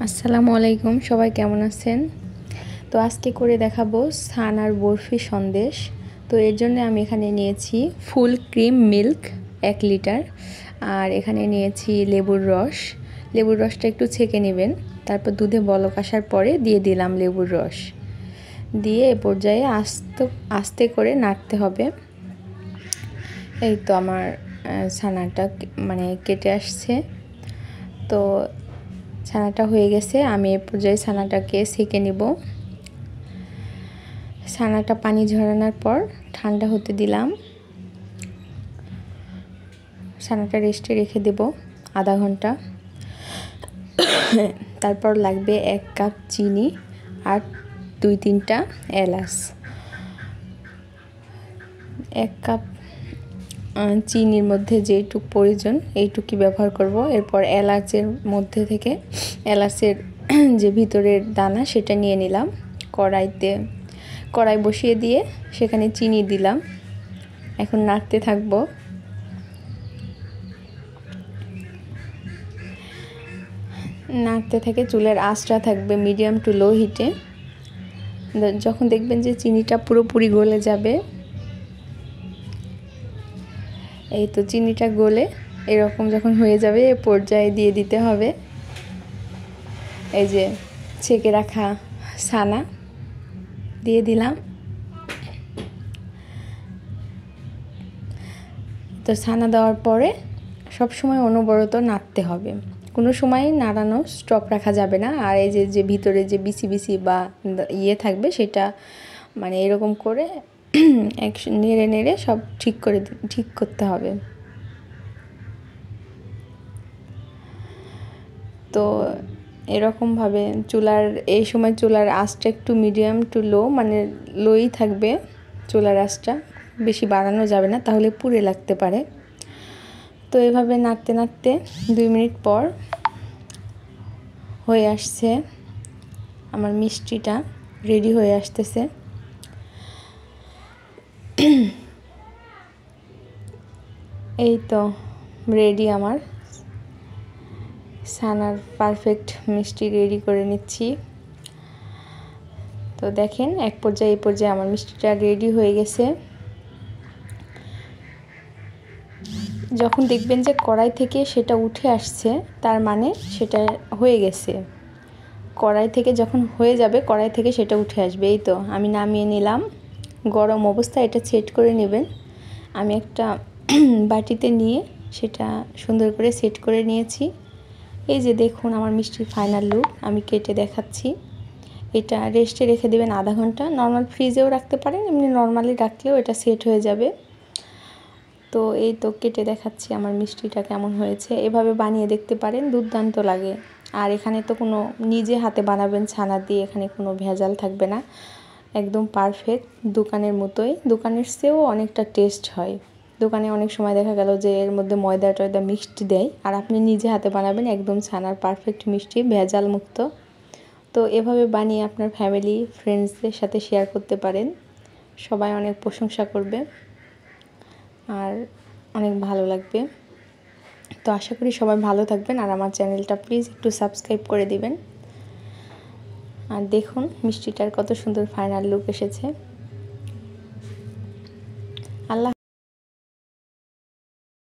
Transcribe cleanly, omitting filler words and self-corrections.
আসসালামু আলাইকুম, সবাই কেমন আছেন? তো আজকে করে দেখাবো ছানার বরফি সন্দেশ। তো এর জন্য আমি এখানে নিয়েছি ফুল ক্রিম মিল্ক 1 লিটার, আর এখানে নিয়েছি লেবুর রস। লেবুর রসটা একটু ছেঁকে নেবেন, তারপর দুধে বলক আসার পরে দিয়ে দিলাম লেবুর রস। দিয়ে এ পর্যায়ে আস্তে করে নাড়তে হবে। এই তো আমার ছানাটা কেটে আসছে। তো ছানাটা হয়ে গেছে, আমি এ পর্যায়ে ছানাটাকে সেঁকে নিব। ছানাটা পানি ঝরানোর পর ঠান্ডা হতে দিলাম। ছানাটা রেস্টে রেখে দেব আধা ঘন্টা। তারপর লাগবে 1 কাপ চিনি আর 2-3টা এলাচ। 1 কাপ চিনির মধ্যে যেটুকু প্রয়োজন এইটুকুই ব্যবহার করব। এরপর এলাচের মধ্যে থেকে এলাচের যে ভিতরের দানা সেটা নিয়ে নিলাম। কড়াই বসিয়ে দিয়ে সেখানে চিনি দিলাম। এখন নাড়তে থাকবো। নাড়তে থেকে চুলের আঁচটা থাকবে মিডিয়াম টু লো হিটে। যখন দেখবেন যে চিনিটা পুরোপুরি গলে যাবে, এই তো চিনিটা গলে এরকম যখন হয়ে যাবে, এ পর্যায়ে দিয়ে দিতে হবে এই যে ছেঁকে রাখা ছানা দিয়ে দিলাম। তো ছানা দেওয়ার পরে সবসময় অনবরত নাড়তে হবে, কোনো সময় নাড়ানো স্টপ রাখা যাবে না। আর এই যে ভিতরে যে বিসি বা থাকবে সেটা এরকম করে নেড়ে নেড়ে সব ঠিক করতে হবে। তো এরকমভাবে এই সময় চুলার আঁচটা একটু মিডিয়াম টু লো, লোই থাকবে চুলার আঁচটা, বেশি বাড়ানো যাবে না, তাহলে পুড়ে লাগতে পারে। তো এভাবে নাড়তে নাড়তে 2 মিনিট পর হয়ে আসছে আমার মিষ্টিটা, রেডি হয়ে আসতেছে। এই তো রেডি, আমার ছানার পারফেক্ট মিষ্টি রেডি করে নিচ্ছি। তো দেখেন এই পর্যায়ে আমার মিষ্টিটা রেডি হয়ে গেছে। যখন দেখবেন যে কড়াই থেকে সেটা উঠে আসছে, তার মানে সেটা হয়ে গেছে। কড়াই থেকে যখন হয়ে যাবে, কড়াই থেকে সেটা উঠে আসবে। এই তো আমি নামিয়ে নিলাম। গরম অবস্থায় এটা সেট করে নেবেন। আমি একটা বাটিতে নিয়ে সেটা সুন্দর করে সেট করে নিয়েছি। এই যে দেখুন আমার মিষ্টির ফাইনাল লুক, আমি কেটে দেখাচ্ছি। এটা রেস্টে রেখে দেবেন আধা ঘন্টা। নর্মাল ফ্রিজেও রাখতে পারেন, এমনি নর্মালি রাখলেও এটা সেট হয়ে যাবে। তো এই তো কেটে দেখাচ্ছি আমার মিষ্টিটা কেমন হয়েছে। এভাবে বানিয়ে দেখতে পারেন, দুর্দান্ত লাগে। আর এখানে তো কোনো নিজে হাতে বানাবেন ছানা দিয়ে, এখানে কোনো ভেজাল থাকবে না, একদম পারফেক্ট দোকানের মতোই। দোকানের চেয়েও অনেকটা টেস্ট হয়। দোকানে অনেক সময় দেখা গেল যে এর মধ্যে ময়দা টয়দা মিক্সড দেয়, আর আপনি নিজে হাতে বানাবেন একদম ছানার পারফেক্ট মিষ্টি, ভেজাল মুক্ত। তো এভাবে বানিয়ে আপনার ফ্যামিলি ফ্রেন্ডসদের সাথে শেয়ার করতে পারেন, সবাই অনেক প্রশংসা করবে আর অনেক ভালো লাগবে। তো আশা করি সবাই ভালো থাকবেন, আর আমার চ্যানেলটা প্লিজ একটু সাবস্ক্রাইব করে দিবেন। আর দেখুন মিষ্টিটার কত সুন্দর ফাইনাল লুক এসেছে। আল্লাহ।